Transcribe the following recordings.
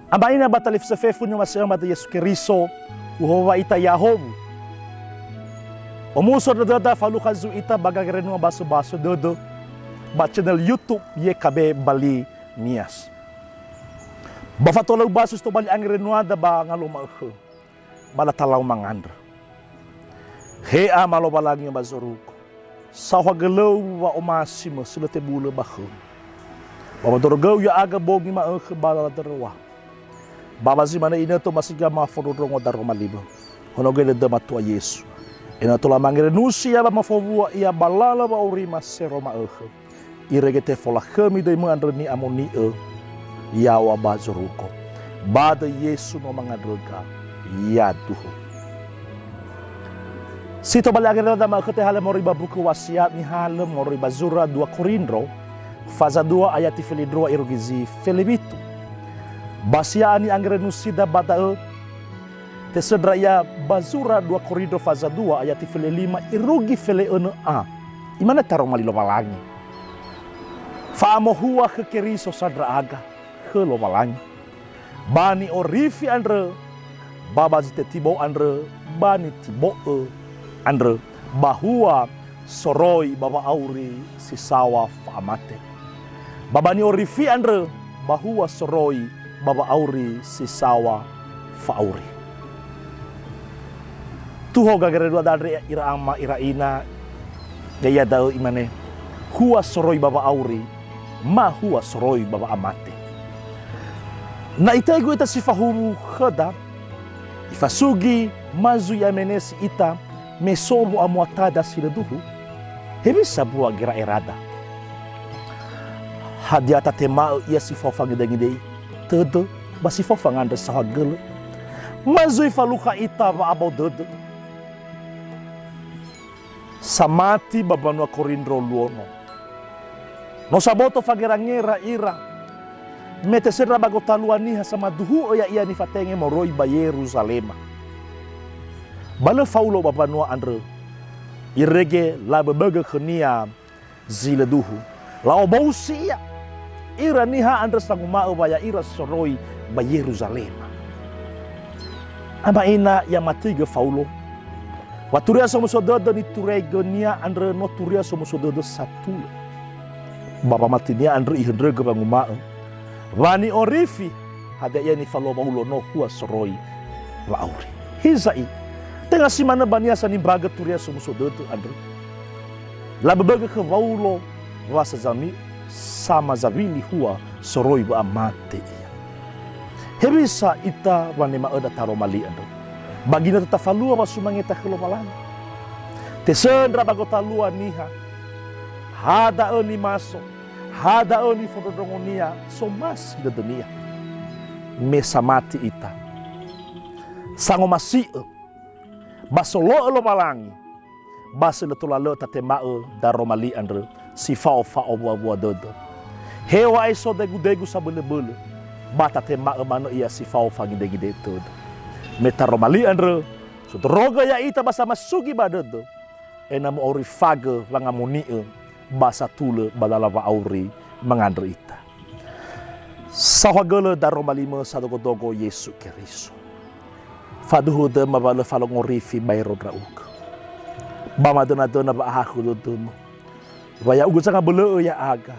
Amaina batalif sa fefu nyo masayang bata Yesu Keriso, uhawa ita Yahom. Omuso na dada falukazu ita bagagren mga baso-baso dodo, ba channel YouTube ye kabe bali nias. Bafatolaw basos to bali ang renuada ba nga lumaho, balatalaw mangandra. Hea malobalang yung bazuruko, sa wagalaw wa umasima sila tebula baho. Bamadorogaw ya aga bogi maaho baladarawa. Babazi mana ina to masiga mafururong o daro malibo. Honogele de matua Yesu. Ina to lamang renusia ba mafobua ia balala ba urima sero maaho. Iregete fola kami de mandre ni amoni yawa bazuruko. Bada Yesu no mangadroga yaduho. Sito balagre da makete hala moriba buku wasiat ni hala moriba zura 2 Korindro faza 2 ayat filidro irugizi filibitu. Basiani angrenusida bada tesedra ya bazura 2 Korindro faza 2 ayat fili 5 irugi fili a. Imana tarong malilo malangi. Faamo hua ke Keriso sadra aga ke lo malangi. Bani orifi andre babazite tibo andre bani tibo andre bahua soroi baba auri sisawa faamate. Babani orifi andre bahua soroi baba auri sisawa fauri. Tuho gagare dua dadre ira ama ira ina gaya dao imane hua soroi baba auri ma hua soroi baba amate. Na itaigo ita sifahumu khada ifasugi mazu ya menesi ita mesomo amuatada siladuhu hebi sabua gira erada hadiata tema ia sifofang dengidei todo basi fofang anda sahagel mazu ifaluka ita ba abau dodo samati babanua Korindro luono no saboto fagirangera ira mete serra bagotaluaniha sama duhu oya ia ni fatenge moroi ba Yerusalema. Bala faulo babanua andre irege la bebaga khnia zila duhu. La obausia ira niha andre sanguma baya ira soroi ba Yerusalema. Ama ina ya matiga faulo. Waturia somo sododo ni turego nia andre no turia somo sododo satu. Bapa matinia andre ihendrege banguma. Wani orifi hada ia ni falo baulo no hua soroi wa auri. Hizai tengah si mana bania sani braga turia sumusodoto andre. La bebaga ke baulo wasa zami sama zavili hua soroi wa amate ia. Hebisa ita wani maeda taromali andre. Bagina tatafalua wasumangeta kelopalan. Tesendra bagotalua niha. Hada ni maso. Hada oni fododongonia somas de dunia. Mesamati ita. Sango masih basolo lo malangi. Basel tulalo tatemao daromali andre si fao fao bua dodo. Hewa iso degu sabele-bele. Bata temao mano ia si fao fangi degi todo. Metaromali andre sudroga ya ita basa masugi badodo. Enamu ori faga langamuni basa tule badalava auri mengandre ita. Sawagele daromalima sadogo Yesu Keriso. Faduhu de mabale falongorifi bayro drauk. Bama dona ba ahaku dodomo. Baya ugu sanga bele ya aga.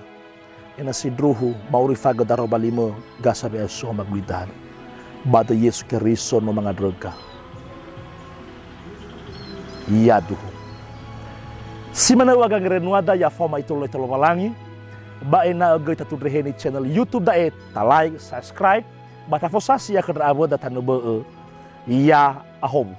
Ena sidruhu mauri faga daromalima gasabe aso magwidan. Bada Yesu Keriso no mangandrega. Yaduhu. Si mana wagang renuada ya foma itu lo malangi ba ena agay tatudreheni channel YouTube dae like subscribe bata fosasi ya kedra abo datanu be ya ahom